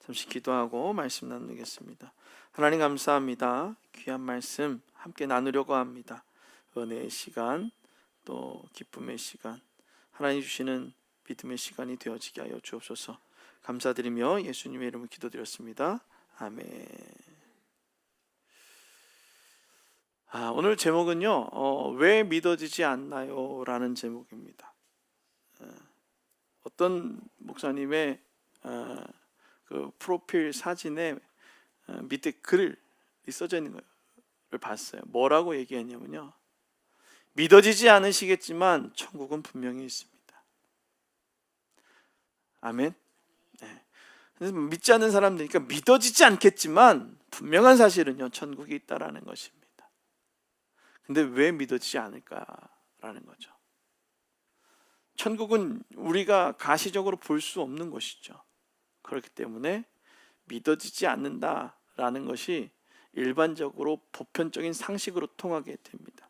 잠시 기도하고 말씀 나누겠습니다. 하나님 감사합니다. 귀한 말씀 함께 나누려고 합니다. 은혜의 시간, 또 기쁨의 시간, 하나님 주시는 믿음의 시간이 되어지게 하여 주옵소서. 감사드리며 예수님의 이름으로 기도드렸습니다. 아멘. 오늘 제목은요, 왜 믿어지지 않나요? 라는 제목입니다. 어떤 목사님의 그 프로필 사진에 밑에 글이 써져 있는 걸 봤어요. 뭐라고 얘기했냐면요, 믿어지지 않으시겠지만 천국은 분명히 있습니다. 아멘. 네. 그래서 믿지 않는 사람들이니까 믿어지지 않겠지만 분명한 사실은요, 천국이 있다라는 것입니다. 근데 왜 믿어지지 않을까라는 거죠. 천국은 우리가 가시적으로 볼 수 없는 것이죠. 그렇기 때문에 믿어지지 않는다라는 것이 일반적으로 보편적인 상식으로 통하게 됩니다.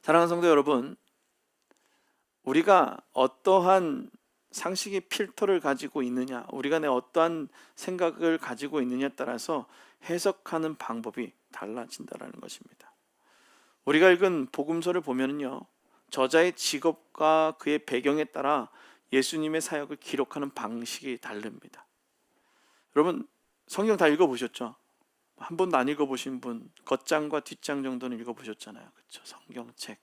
사랑하는 성도 여러분, 우리가 어떠한 상식의 필터를 가지고 있느냐, 우리가 어떠한 생각을 가지고 있느냐에 따라서 해석하는 방법이 달라진다는 것입니다. 우리가 읽은 복음서를 보면요, 저자의 직업과 그의 배경에 따라 예수님의 사역을 기록하는 방식이 다릅니다. 여러분, 성경 다 읽어보셨죠? 한 번도 안 읽어보신 분, 겉장과 뒷장 정도는 읽어보셨잖아요. 그렇죠? 성경책.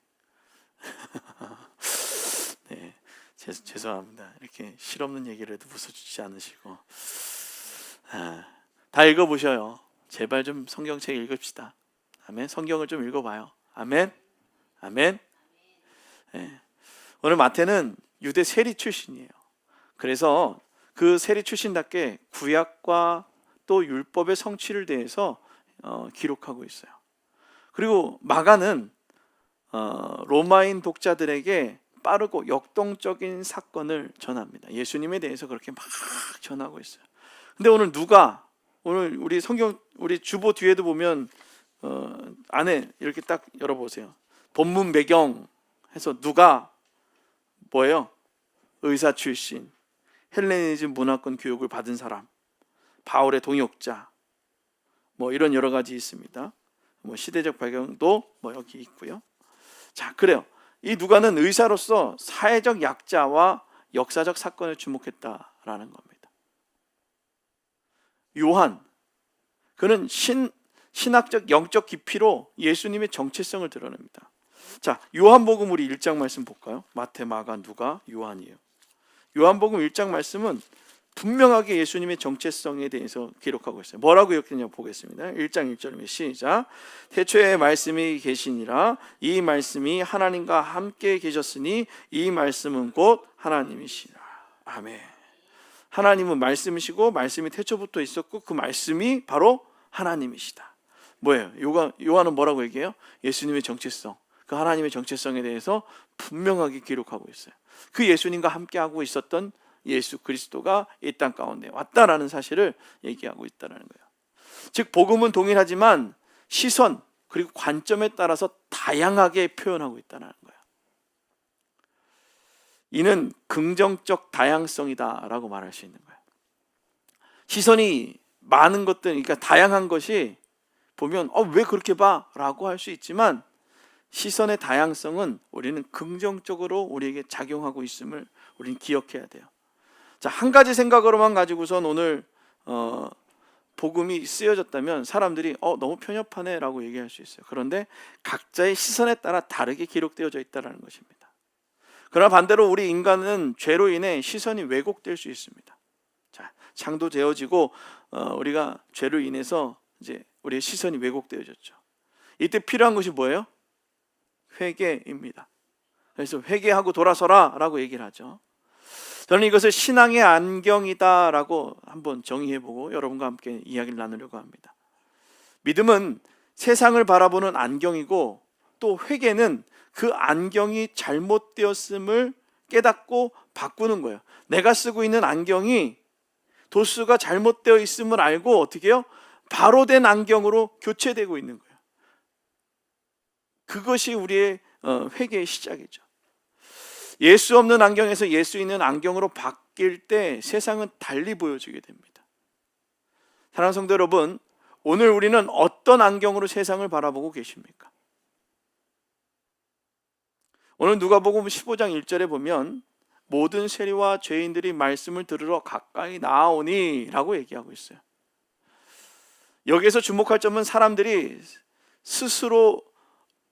네, 죄송합니다. 이렇게 실없는 얘기를 해도 웃어주지 않으시고. 다 읽어보셔요. 제발 좀 성경책 읽읍시다. 아멘. 성경을 좀 읽어봐요. 아멘. 아멘. 네. 오늘 마태는 유대 세리 출신이에요. 그래서 그 세리 출신답게 구약과 또 율법의 성취를 대해서 기록하고 있어요. 그리고 마가는 로마인 독자들에게 빠르고 역동적인 사건을 전합니다. 예수님에 대해서 그렇게 막 전하고 있어요. 근데 오늘 누가, 오늘 우리 성경, 우리 주보 뒤에도 보면 안에 이렇게 딱 열어보세요. 본문 배경 해서 누가 뭐예요? 의사 출신, 헬레니즘 문화권 교육을 받은 사람, 바울의 동역자, 뭐 이런 여러 가지 있습니다. 뭐 시대적 배경도 뭐 여기 있고요. 자, 그래요. 이 누가는 의사로서 사회적 약자와 역사적 사건을 주목했다라는 겁니다. 요한, 그는 신학적 영적 깊이로 예수님의 정체성을 드러냅니다. 자, 요한복음 우리 1장 말씀 볼까요? 마태, 마가, 누가, 요한이에요. 요한복음 1장 말씀은 분명하게 예수님의 정체성에 대해서 기록하고 있어요. 뭐라고 이렇게냐 보겠습니다. 1장 1절입니다. 시작. 태초에 말씀이 계시니라. 이 말씀이 하나님과 함께 계셨으니 이 말씀은 곧 하나님이시라. 아멘. 하나님은 말씀이시고 말씀이 태초부터 있었고 그 말씀이 바로 하나님이시다. 뭐예요? 요한은 뭐라고 얘기해요? 예수님의 정체성, 그 하나님의 정체성에 대해서 분명하게 기록하고 있어요. 그 예수님과 함께하고 있었던 예수 그리스도가 이 땅 가운데 왔다라는 사실을 얘기하고 있다는 거예요. 즉 복음은 동일하지만 시선 그리고 관점에 따라서 다양하게 표현하고 있다는 거예요. 이는 긍정적 다양성이다라고 말할 수 있는 거예요. 시선이 많은 것들, 그러니까 다양한 것이 보면 왜 그렇게 봐? 라고 할 수 있지만 시선의 다양성은 우리는 긍정적으로 우리에게 작용하고 있음을 우리는 기억해야 돼요. 자, 한 가지 생각으로만 가지고선 오늘 복음이 쓰여졌다면 사람들이 너무 편협하네 라고 얘기할 수 있어요. 그런데 각자의 시선에 따라 다르게 기록되어져 있다는 것입니다. 그러나 반대로 우리 인간은 죄로 인해 시선이 왜곡될 수 있습니다. 자, 창도 재어지고 우리가 죄로 인해서 이제 우리의 시선이 왜곡되어졌죠. 이때 필요한 것이 뭐예요? 회개입니다. 그래서 회개하고 돌아서라 라고 얘기를 하죠. 저는 이것을 신앙의 안경이다라고 한번 정의해보고 여러분과 함께 이야기를 나누려고 합니다. 믿음은 세상을 바라보는 안경이고 또 회개는 그 안경이 잘못되었음을 깨닫고 바꾸는 거예요. 내가 쓰고 있는 안경이 도수가 잘못되어 있음을 알고 어떻게 해요? 바로 된 안경으로 교체되고 있는 거예요. 그것이 우리의 회개의 시작이죠. 예수 없는 안경에서 예수 있는 안경으로 바뀔 때 세상은 달리 보여지게 됩니다. 사랑하는 성도 여러분, 오늘 우리는 어떤 안경으로 세상을 바라보고 계십니까? 오늘 누가복음 15장 1절에 보면 모든 세리와 죄인들이 말씀을 들으러 가까이 나아오니 라고 얘기하고 있어요. 여기에서 주목할 점은 사람들이 스스로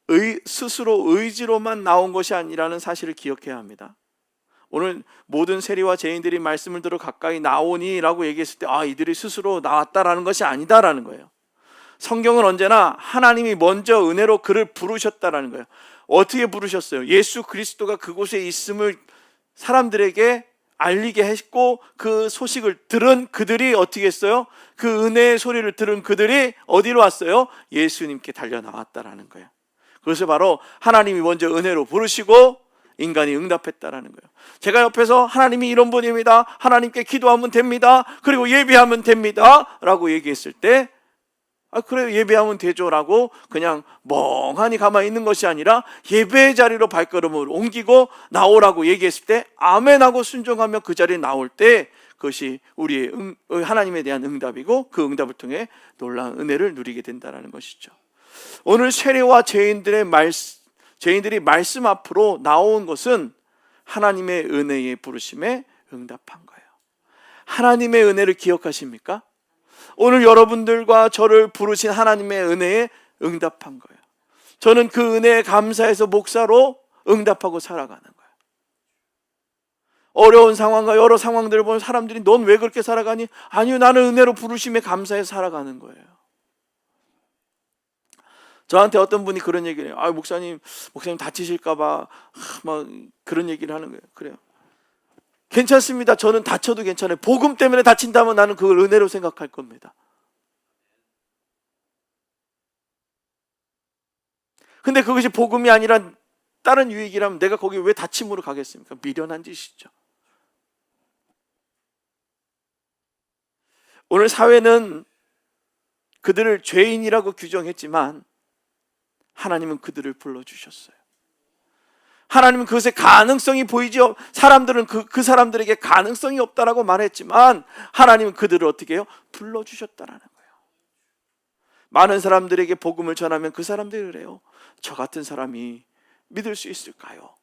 의지로만 나온 것이 아니라는 사실을 기억해야 합니다. 오늘 모든 세리와 죄인들이 말씀을 들어 가까이 나오니 라고 얘기했을 때 이들이 스스로 나왔다라는 것이 아니다라는 거예요. 성경은 언제나 하나님이 먼저 은혜로 그를 부르셨다라는 거예요. 어떻게 부르셨어요? 예수 그리스도가 그곳에 있음을 사람들에게 알리게 했고, 그 소식을 들은 그들이 어떻게 했어요? 그 은혜의 소리를 들은 그들이 어디로 왔어요? 예수님께 달려 나왔다라는 거예요. 그것을 바로 하나님이 먼저 은혜로 부르시고 인간이 응답했다라는 거예요. 제가 옆에서 하나님이 이런 분입니다, 하나님께 기도하면 됩니다, 그리고 예배하면 됩니다 라고 얘기했을 때 그래요, 예배하면 되죠 라고 그냥 멍하니 가만히 있는 것이 아니라 예배의 자리로 발걸음을 옮기고 나오라고 얘기했을 때 아멘하고 순종하며 그 자리에 나올 때 그것이 우리의 하나님에 대한 응답이고, 그 응답을 통해 놀라운 은혜를 누리게 된다는 것이죠. 오늘 세리와 죄인들이 말씀 앞으로 나온 것은 하나님의 은혜의 부르심에 응답한 거예요. 하나님의 은혜를 기억하십니까? 오늘 여러분들과 저를 부르신 하나님의 은혜에 응답한 거예요. 저는 그 은혜에 감사해서 목사로 응답하고 살아가는 거예요. 어려운 상황과 여러 상황들을 보면 사람들이 넌 왜 그렇게 살아가니? 아니요, 나는 은혜로 부르심에 감사해 살아가는 거예요. 저한테 어떤 분이 그런 얘기를 해요. 목사님 다치실까봐 막 그런 얘기를 하는 거예요. 그래요. 괜찮습니다. 저는 다쳐도 괜찮아요. 복음 때문에 다친다면 나는 그걸 은혜로 생각할 겁니다. 근데 그것이 복음이 아니라 다른 유익이라면 내가 거기 왜 다침으로 가겠습니까? 미련한 짓이죠. 오늘 사회는 그들을 죄인이라고 규정했지만 하나님은 그들을 불러주셨어요. 하나님은 그것의 가능성이 보이죠. 사람들은 그 사람들에게 가능성이 없다라고 말했지만 하나님은 그들을 어떻게 해요? 불러주셨다라는 거예요. 많은 사람들에게 복음을 전하면 그 사람들이 그래요. 저 같은 사람이 믿을 수 있을까요?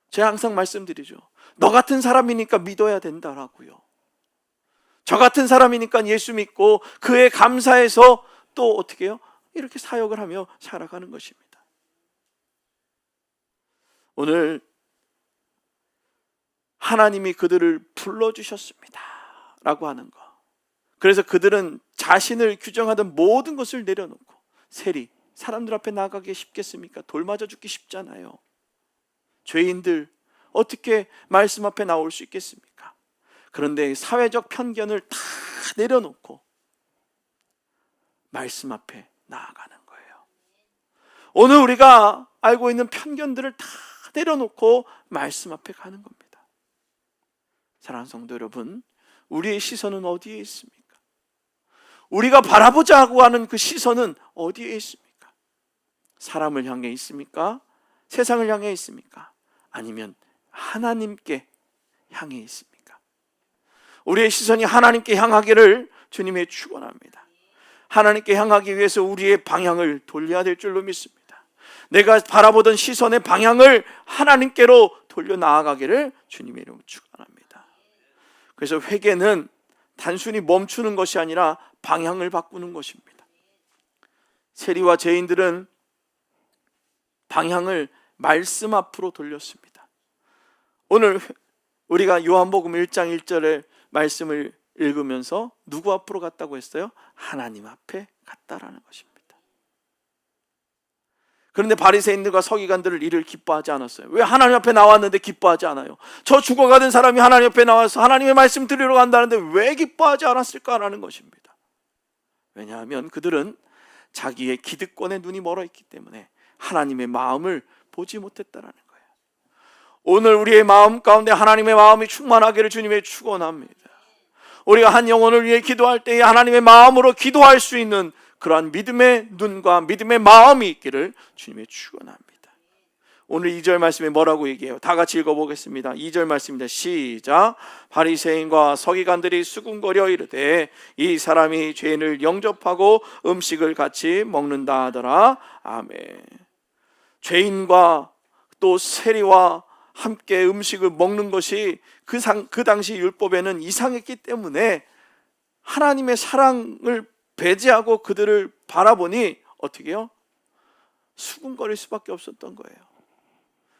제가 항상 말씀드리죠. 너 같은 사람이니까 믿어야 된다라고요. 저 같은 사람이니까 예수 믿고 그에 감사해서 또 어떻게 해요? 이렇게 사역을 하며 살아가는 것입니다. 오늘 하나님이 그들을 불러주셨습니다 라고 하는 거. 그래서 그들은 자신을 규정하던 모든 것을 내려놓고 세리, 사람들 앞에 나가기 쉽겠습니까? 돌 맞아 죽기 쉽잖아요. 죄인들 어떻게 말씀 앞에 나올 수 있겠습니까? 그런데 사회적 편견을 다 내려놓고 말씀 앞에 나아가는 거예요. 오늘 우리가 알고 있는 편견들을 다 내려놓고 말씀 앞에 가는 겁니다. 사랑하는 성도 여러분, 우리의 시선은 어디에 있습니까? 우리가 바라보자고 하는 그 시선은 어디에 있습니까? 사람을 향해 있습니까? 세상을 향해 있습니까? 아니면 하나님께 향해 있습니까? 우리의 시선이 하나님께 향하기를 주님의 축원합니다. 하나님께 향하기 위해서 우리의 방향을 돌려야 될 줄로 믿습니다. 내가 바라보던 시선의 방향을 하나님께로 돌려 나아가기를 주님의 이름으로 축원합니다. 그래서 회개는 단순히 멈추는 것이 아니라 방향을 바꾸는 것입니다. 세리와 죄인들은 방향을 말씀 앞으로 돌렸습니다. 오늘 우리가 요한복음 1장 1절의 말씀을 읽으면서 누구 앞으로 갔다고 했어요? 하나님 앞에 갔다라는 것입니다. 그런데 바리새인들과 서기관들을 이를 기뻐하지 않았어요. 왜 하나님 앞에 나왔는데 기뻐하지 않아요? 저 죽어가던 사람이 하나님 앞에 나와서 하나님의 말씀 들으러 간다는데 왜 기뻐하지 않았을까라는 것입니다. 왜냐하면 그들은 자기의 기득권에 눈이 멀어 있기 때문에 하나님의 마음을 보지 못했다라는 거예요. 오늘 우리의 마음 가운데 하나님의 마음이 충만하기를 주님의 축원합니다. 우리가 한 영혼을 위해 기도할 때에 하나님의 마음으로 기도할 수 있는 그러한 믿음의 눈과 믿음의 마음이 있기를 주님의 축원합니다. 오늘 2절 말씀에 뭐라고 얘기해요? 다 같이 읽어보겠습니다. 2절 말씀입니다. 시작. 바리새인과 서기관들이 수군거려 이르되 이 사람이 죄인을 영접하고 음식을 같이 먹는다 하더라. 아멘. 죄인과 또 세리와 함께 음식을 먹는 것이 그 당시 율법에는 이상했기 때문에 하나님의 사랑을 배제하고 그들을 바라보니 어떻게 해요? 수군거릴 수밖에 없었던 거예요.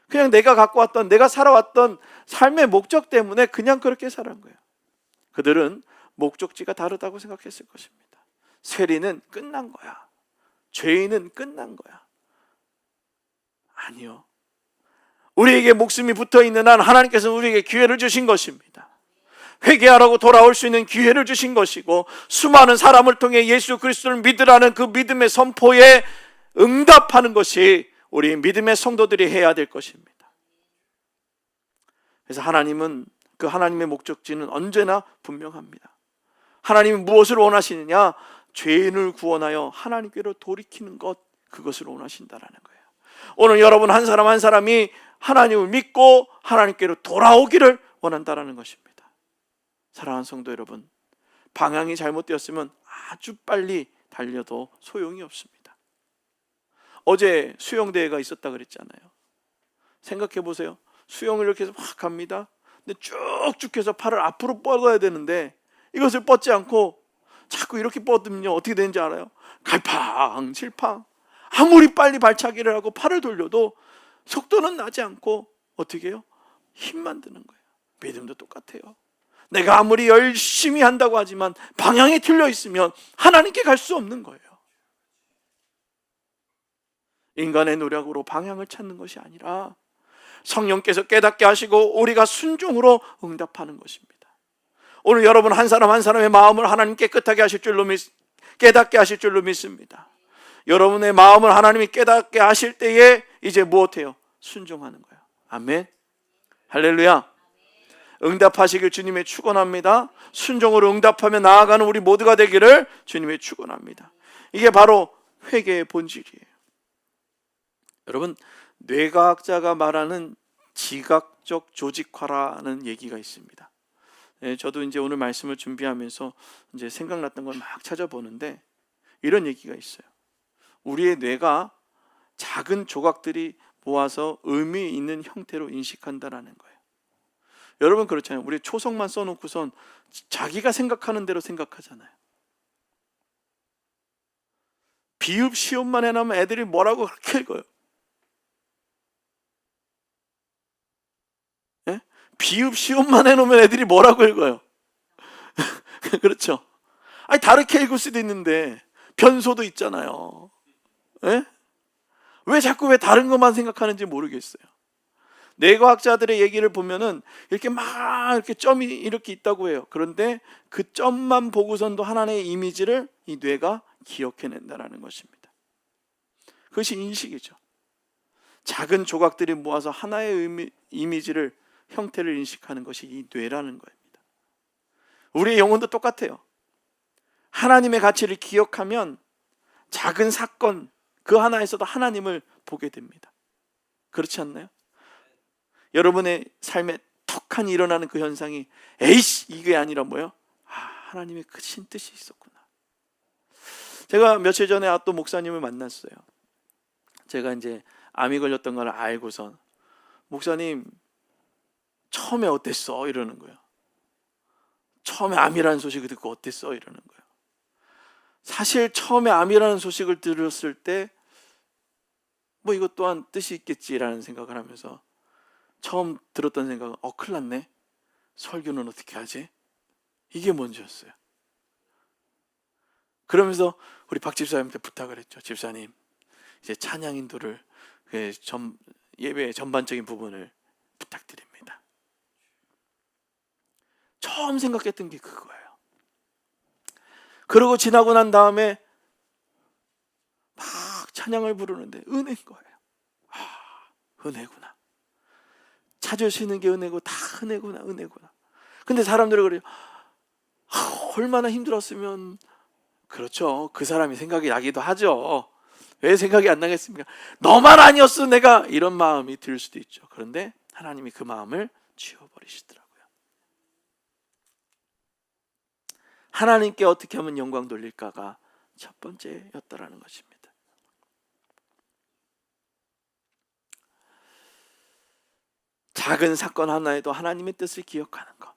그냥 내가 갖고 왔던, 내가 살아왔던 삶의 목적 때문에 그냥 그렇게 살아온 거예요. 그들은 목적지가 다르다고 생각했을 것입니다. 세리는 끝난 거야. 죄인은 끝난 거야. 아니요. 우리에게 목숨이 붙어있는 한 하나님께서 우리에게 기회를 주신 것입니다. 회개하라고 돌아올 수 있는 기회를 주신 것이고, 수많은 사람을 통해 예수 그리스도를 믿으라는 그 믿음의 선포에 응답하는 것이 우리 믿음의 성도들이 해야 될 것입니다. 그래서 하나님은, 그 하나님의 목적지는 언제나 분명합니다. 하나님은 무엇을 원하시느냐? 죄인을 구원하여 하나님께로 돌이키는 것, 그것을 원하신다라는 거예요. 오늘 여러분 한 사람 한 사람이 하나님을 믿고 하나님께로 돌아오기를 원한다라는 것입니다. 사랑하는 성도 여러분, 방향이 잘못되었으면 아주 빨리 달려도 소용이 없습니다. 어제 수영대회가 있었다 그랬잖아요. 생각해 보세요. 수영을 이렇게 해서 확 갑니다. 근데 쭉쭉 해서 팔을 앞으로 뻗어야 되는데 이것을 뻗지 않고 자꾸 이렇게 뻗으면요, 어떻게 되는지 알아요? 갈팡질팡. 아무리 빨리 발차기를 하고 팔을 돌려도 속도는 나지 않고 어떻게 해요? 힘만 드는 거예요. 믿음도 똑같아요. 내가 아무리 열심히 한다고 하지만 방향이 틀려 있으면 하나님께 갈 수 없는 거예요. 인간의 노력으로 방향을 찾는 것이 아니라 성령께서 깨닫게 하시고 우리가 순종으로 응답하는 것입니다. 오늘 여러분 한 사람 한 사람의 마음을 하나님 깨끗하게 하실 줄로 깨닫게 하실 줄로 믿습니다. 여러분의 마음을 하나님이 깨닫게 하실 때에 이제 무엇해요? 순종하는 거예요. 아멘. 할렐루야. 응답하시길 주님의 축원합니다. 순종으로 응답하며 나아가는 우리 모두가 되기를 주님의 축원합니다. 이게 바로 회개의 본질이에요. 여러분, 뇌과학자가 말하는 지각적 조직화라는 얘기가 있습니다. 저도 이제 오늘 말씀을 준비하면서 이제 생각났던 걸 막 찾아보는데 이런 얘기가 있어요. 우리의 뇌가 작은 조각들이 모아서 의미 있는 형태로 인식한다라는 거예요. 여러분 그렇잖아요. 우리 초성만 써놓고선 자기가 생각하는 대로 생각하잖아요. 비읍 시옷만 해놓으면 애들이 뭐라고 그렇게 읽어요. 예? 비읍 시옷만 해놓으면 애들이 뭐라고 읽어요. 그렇죠. 아니 다르게 읽을 수도 있는데 변소도 있잖아요. 예? 왜 자꾸 왜 다른 것만 생각하는지 모르겠어요. 뇌과학자들의 얘기를 보면은 이렇게 막 이렇게 점이 이렇게 있다고 해요. 그런데 그 점만 보고선도 하나의 이미지를 이 뇌가 기억해낸다는 것입니다. 그것이 인식이죠. 작은 조각들이 모아서 하나의 이미지를, 형태를 인식하는 것이 이 뇌라는 겁니다. 우리의 영혼도 똑같아요. 하나님의 가치를 기억하면 작은 사건 그 하나에서도 하나님을 보게 됩니다. 그렇지 않나요? 여러분의 삶에 턱하니 일어나는 그 현상이 에이씨 이게 아니라 뭐예요? 하나님의 크신 뜻이 있었구나. 제가 며칠 전에 또 목사님을 만났어요. 제가 이제 암이 걸렸던 걸 알고선 목사님 처음에 어땠어? 이러는 거예요. 처음에 암이라는 소식을 듣고 어땠어? 이러는 거예요. 사실 처음에 암이라는 소식을 들었을 때 뭐 이것 또한 뜻이 있겠지라는 생각을 하면서 처음 들었던 생각은 큰일 났네. 설교는 어떻게 하지? 이게 먼저였어요. 그러면서 우리 박 집사님한테 부탁을 했죠. 집사님, 이제 찬양 인도를 예배의 전반적인 부분을 부탁드립니다. 처음 생각했던 게 그거예요. 그러고 지나고 난 다음에 막 찬양을 부르는데 은혜인 거예요. 은혜구나. 찾을 수 있는 게 은혜고 다 은혜구나. 근데 사람들이 그래요. 얼마나 힘들었으면. 그렇죠. 그 사람이 생각이 나기도 하죠. 왜 생각이 안 나겠습니까? 너만 아니었어 내가, 이런 마음이 들 수도 있죠. 그런데 하나님이 그 마음을 지워버리시더라고요. 하나님께 어떻게 하면 영광 돌릴까가 첫 번째였다라는 것입니다. 작은 사건 하나에도 하나님의 뜻을 기억하는 것,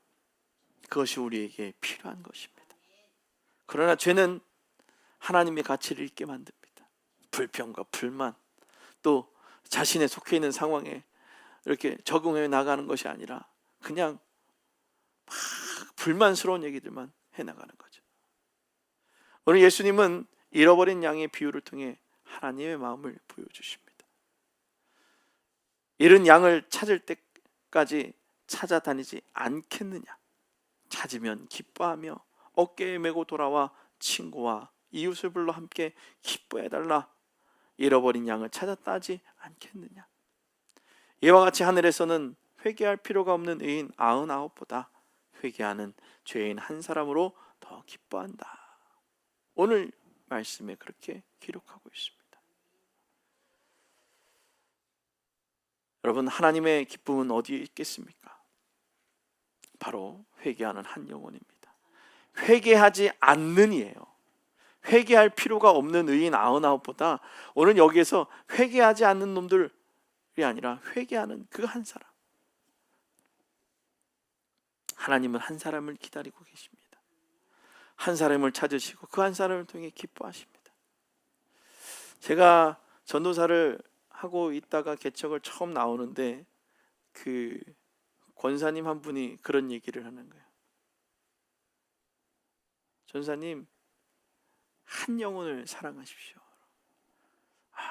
그것이 우리에게 필요한 것입니다. 그러나 죄는 하나님의 가치를 잊게 만듭니다. 불평과 불만, 또 자신의 속해 있는 상황에 이렇게 적응해 나가는 것이 아니라 그냥 막 불만스러운 얘기들만 해나가는 거죠. 오늘 예수님은 잃어버린 양의 비유를 통해 하나님의 마음을 보여주십니다. 잃은 양을 찾을 때까지 찾아다니지 않겠느냐? 찾으면 기뻐하며 어깨에 메고 돌아와 친구와 이웃을 불러 함께 기뻐해달라. 잃어버린 양을 찾았다 하지 않겠느냐? 이와 같이 하늘에서는 회개할 필요가 없는 의인 99보다 회개하는 죄인 한 사람으로 더 기뻐한다. 오늘 말씀에 그렇게 기록하고 있습니다. 여러분, 하나님의 기쁨은 어디에 있겠습니까? 바로 회개하는 한 영혼입니다. 회개하지 않는 이에요. 회개할 필요가 없는 의인 99보다 오늘 여기에서 회개하지 않는 놈들이 아니라 회개하는 그 한 사람, 하나님은 한 사람을 기다리고 계십니다. 한 사람을 찾으시고 그 한 사람을 통해 기뻐하십니다. 제가 전도사를 하고 있다가 개척을 처음 나오는데 그 권사님 한 분이 그런 얘기를 하는 거예요. 전사님, 한 영혼을 사랑하십시오.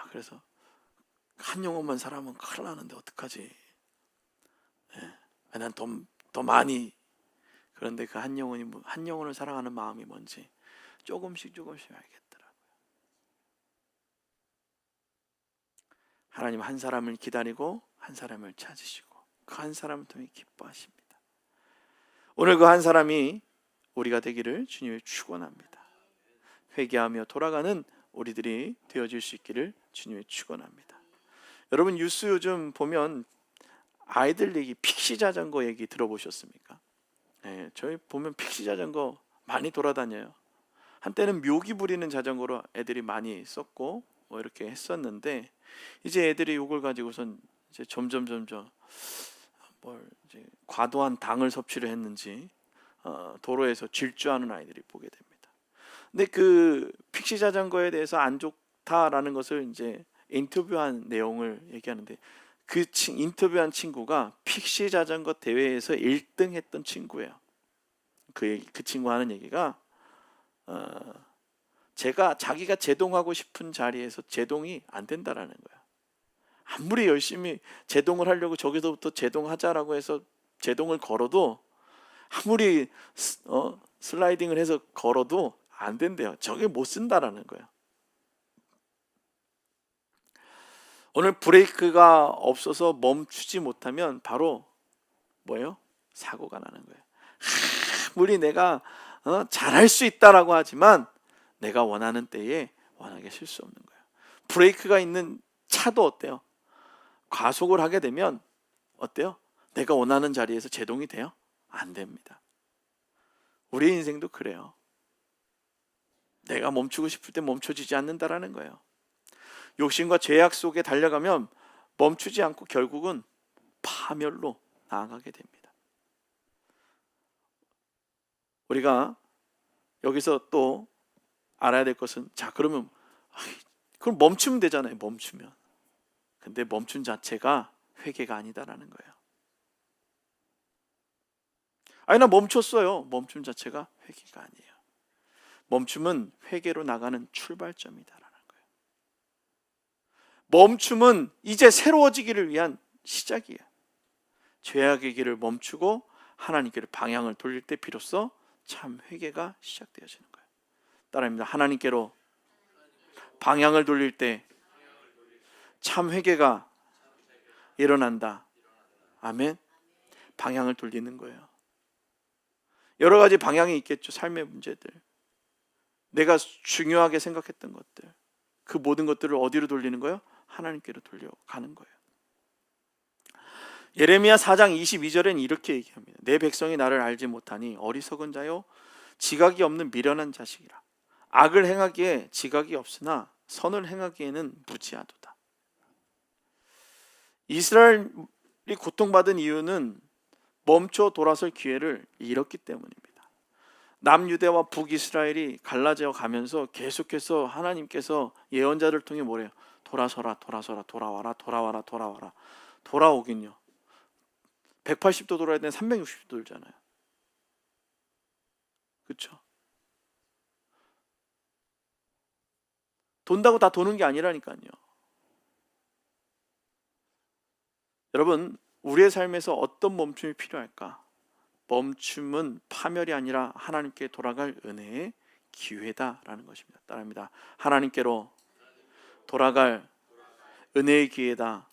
그래서 한 영혼만 사랑하면 큰일 나는데 어떡하지? 난 더 많이. 그런데 그 한 영혼을 사랑하는 마음이 뭔지 조금씩 알겠더라고요. 하나님 한 사람을 기다리고 한 사람을 찾으시고 그 한 사람을 통해 기뻐하십니다. 오늘 그 한 사람이 우리가 되기를 주님을 축원합니다. 회개하며 돌아가는 우리들이 되어질 수 있기를 주님을 축원합니다. 여러분, 뉴스 요즘 보면 아이들 얘기, 픽시 자전거 얘기 들어보셨습니까? 네, 저희 보면 픽시 자전거 많이 돌아다녀요. 한때는 묘기 부리는 자전거로 애들이 많이 썼고 뭐 이렇게 했었는데, 이제 애들이 이걸 가지고선 이제 점점 이제 과도한 당을 섭취를 했는지 도로에서 질주하는 아이들이 보게 됩니다. 근데 그 픽시 자전거에 대해서 안 좋다라는 것을 이제 인터뷰한 내용을 얘기하는데, 그 인터뷰한 친구가 픽시 자전거 대회에서 1등 했던 친구예요. 그 친구 하는 얘기가 자기가 제동하고 싶은 자리에서 제동이 안 된다라는 거야. 아무리 열심히 제동을 하려고 저기서부터 제동하자라고 해서 제동을 걸어도, 아무리 슬라이딩을 해서 걸어도 안 된대요. 저게 못 쓴다라는 거예요. 오늘 브레이크가 없어서 멈추지 못하면 바로 뭐예요? 사고가 나는 거예요. 아무리 내가 잘할 수 있다라고 하지만 내가 원하는 때에 원하게 쓸 수 없는 거예요. 브레이크가 있는 차도 어때요? 과속을 하게 되면 어때요? 내가 원하는 자리에서 제동이 돼요? 안 됩니다. 우리 인생도 그래요. 내가 멈추고 싶을 때 멈춰지지 않는다라는 거예요. 욕심과 죄악 속에 달려가면 멈추지 않고 결국은 파멸로 나아가게 됩니다. 우리가 여기서 또 알아야 될 것은, 자 그러면 그럼 멈추면 되잖아요. 멈추면. 근데 멈춘 자체가 회개가 아니다라는 거예요. 나 멈췄어요. 멈춤 자체가 회개가 아니에요. 멈춤은 회개로 나가는 출발점이다라는 거예요. 멈춤은 이제 새로워지기를 위한 시작이에요. 죄악의 길을 멈추고 하나님께로 방향을 돌릴 때 비로소 참 회개가 시작되어지는 거예요. 따라합니다. 하나님께로 방향을 돌릴 때 참 회개가 일어난다. 아멘. 방향을 돌리는 거예요. 여러 가지 방향이 있겠죠. 삶의 문제들, 내가 중요하게 생각했던 것들, 그 모든 것들을 어디로 돌리는 거예요? 하나님께로 돌려가는 거예요. 예레미야 4장 22절에는 이렇게 얘기합니다. 내 백성이 나를 알지 못하니 어리석은 자요 지각이 없는 미련한 자식이라. 악을 행하기에 지각이 없으나 선을 행하기에는 무지하도다. 이스라엘이 고통받은 이유는 멈춰 돌아설 기회를 잃었기 때문입니다. 남유대와 북이스라엘이 갈라져 가면서 계속해서 하나님께서 예언자를 통해 뭐래요? 돌아서라, 돌아서라, 돌아와라, 돌아와라, 돌아와라. 돌아오긴요. 180도 돌아야 되는 360도 돌잖아요. 그렇죠? 돈다고 다 도는 게 아니라니까요. 여러분, 우리의 삶에서 어떤 멈춤이 필요할까? 멈춤은 파멸이 아니라 하나님께 돌아갈 은혜의 기회다라는 것입니다. 따라합니다. 하나님께로 돌아갈 은혜의 기회다.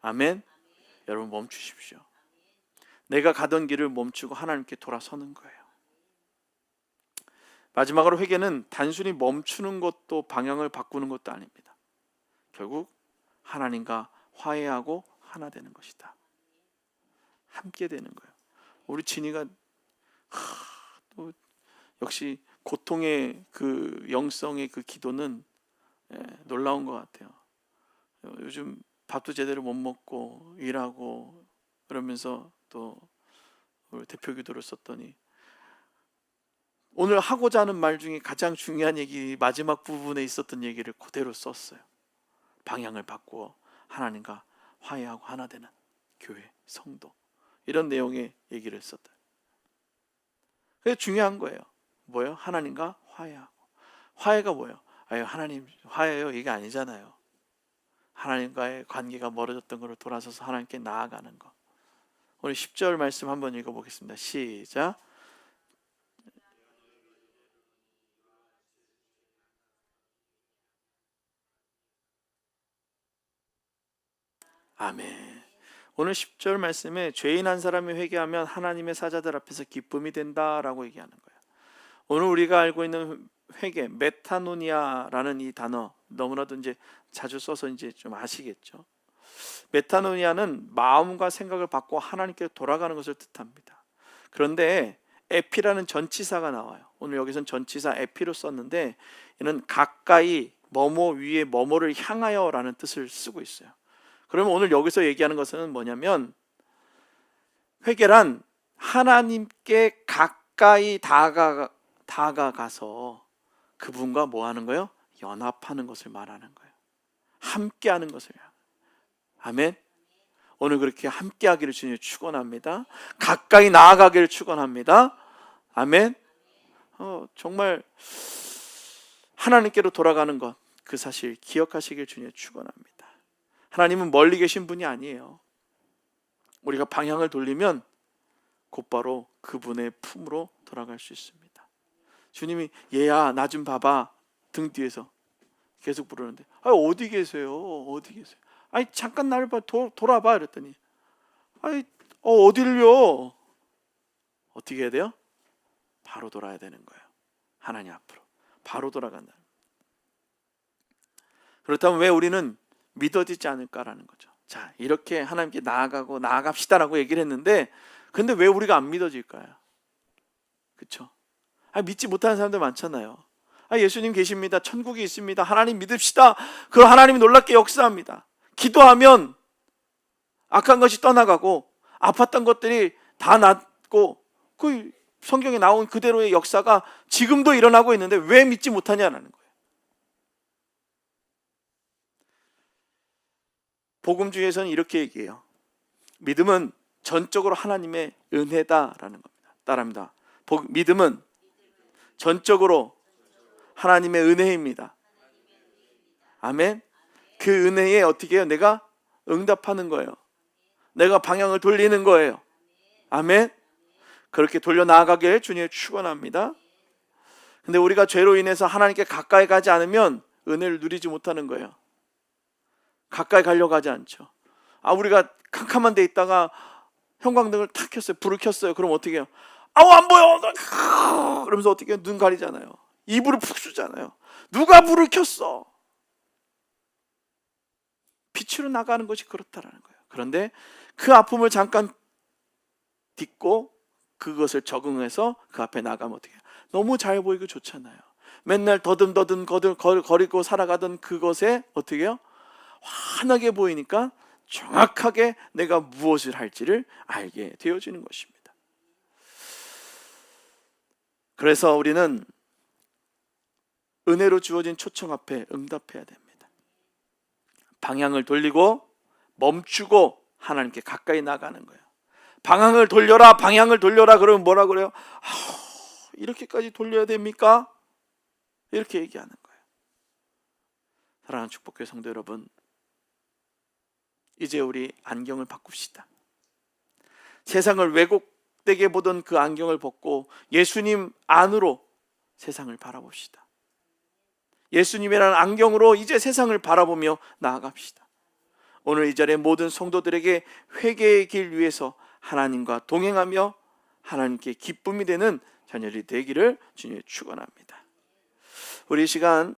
아멘. 여러분 멈추십시오. 내가 가던 길을 멈추고 하나님께 돌아서는 거예요. 마지막으로 회개는 단순히 멈추는 것도 방향을 바꾸는 것도 아닙니다. 결국 하나님과 화해하고 하나 되는 것이다. 함께 되는 거예요. 우리 진이가 또 역시 고통의 그 영성의 그 기도는 놀라운 것 같아요. 요즘 밥도 제대로 못 먹고 일하고 그러면서 또 우리 대표 기도를 썼더니 오늘 하고자 하는 말 중에 가장 중요한 얘기 마지막 부분에 있었던 얘기를 그대로 썼어요. 방향을 바꾸어 하나님과 화해하고 하나 되는 교회, 성도 이런 내용의 얘기를 썼다. 그게 중요한 거예요. 뭐예요? 하나님과 화해하고. 화해가 뭐예요? 아유, 하나님 화해요 이게 아니잖아요. 하나님과의 관계가 멀어졌던 것을 돌아서서 하나님께 나아가는 것. 오늘 10절 말씀 한번 읽어보겠습니다. 시작. 아멘. 오늘 10절 말씀에 죄인 한 사람이 회개하면 하나님의 사자들 앞에서 기쁨이 된다라고 얘기하는 거예요. 오늘 우리가 알고 있는 회개, 메타노니아라는 이 단어 너무나도 이제 자주 써서 이제 좀 아시겠죠. 메타노니아는 마음과 생각을 바꿔 하나님께 돌아가는 것을 뜻합니다. 그런데 에피라는 전치사가 나와요. 오늘 여기서는 전치사 에피로 썼는데 이는 가까이 뭐뭐 위에 뭐뭐를 향하여라는 뜻을 쓰고 있어요. 그러면 오늘 여기서 얘기하는 것은 뭐냐면 회개란 하나님께 가까이 다가가서 그분과 뭐 하는 거예요? 연합하는 것을 말하는 거예요. 함께 하는 것을. 아멘. 오늘 그렇게 함께 하기를 주님 축원합니다. 가까이 나아가기를 축원합니다. 아멘. 정말 하나님께로 돌아가는 것, 그 사실 기억하시길 주님 축원합니다. 하나님은 멀리 계신 분이 아니에요. 우리가 방향을 돌리면 곧바로 그분의 품으로 돌아갈 수 있습니다. 주님이 얘야 나 좀 봐봐 등 뒤에서 계속 부르는데 어디 계세요? 어디 계세요? 아니 잠깐 나를 봐 돌아봐 이랬더니 어딜요? 어떻게 해야 돼요? 바로 돌아야 되는 거예요. 하나님 앞으로 바로 돌아간다. 그렇다면 왜 우리는 믿어지지 않을까라는 거죠. 자, 이렇게 하나님께 나아갑시다라고 얘기를 했는데 근데 왜 우리가 안 믿어질까요? 그렇죠? 믿지 못하는 사람들 많잖아요. 예수님 계십니다. 천국이 있습니다. 하나님 믿읍시다. 그 하나님이 놀랍게 역사합니다. 기도하면 악한 것이 떠나가고 아팠던 것들이 다 낫고 그 성경에 나온 그대로의 역사가 지금도 일어나고 있는데 왜 믿지 못하냐라는 거예요. 복음 중에서는 이렇게 얘기해요. 믿음은 전적으로 하나님의 은혜다라는 겁니다. 따라합니다. 믿음은 전적으로 하나님의 은혜입니다. 아멘. 그 은혜에 어떻게 해요? 내가 응답하는 거예요. 내가 방향을 돌리는 거예요. 아멘. 그렇게 돌려 나아가길 주님 축원합니다. 근데 우리가 죄로 인해서 하나님께 가까이 가지 않으면 은혜를 누리지 못하는 거예요. 가까이 가려고 하지 않죠. 우리가 캄캄한 데 있다가 형광등을 탁 켰어요. 불을 켰어요. 그럼 어떻게 해요? 안 보여. 그러면서 어떻게 해요? 눈 가리잖아요. 이불을 푹 쓰잖아요. 누가 불을 켰어? 빛으로 나가는 것이 그렇다라는 거예요. 그런데 그 아픔을 잠깐 딛고 그것을 적응해서 그 앞에 나가면 어떻게 해요? 너무 잘 보이고 좋잖아요. 맨날 더듬더듬 거리고 살아가던 그것에 어떻게 해요? 환하게 보이니까 정확하게 내가 무엇을 할지를 알게 되어지는 것입니다. 그래서 우리는 은혜로 주어진 초청 앞에 응답해야 됩니다. 방향을 돌리고 멈추고 하나님께 가까이 나가는 거예요. 방향을 돌려라 그러면 뭐라 그래요? 이렇게까지 돌려야 됩니까? 이렇게 얘기하는 거예요. 사랑하는 축복교회 성도 여러분, 이제 우리 안경을 바꿉시다. 세상을 왜곡되게 보던 그 안경을 벗고 예수님 안으로 세상을 바라봅시다. 예수님이라는 안경으로 이제 세상을 바라보며 나아갑시다. 오늘 이 자리에 모든 성도들에게 회개의 길 위에서 하나님과 동행하며 하나님께 기쁨이 되는 자녀들이 되기를 주님의 축원합니다. 우리 이 시간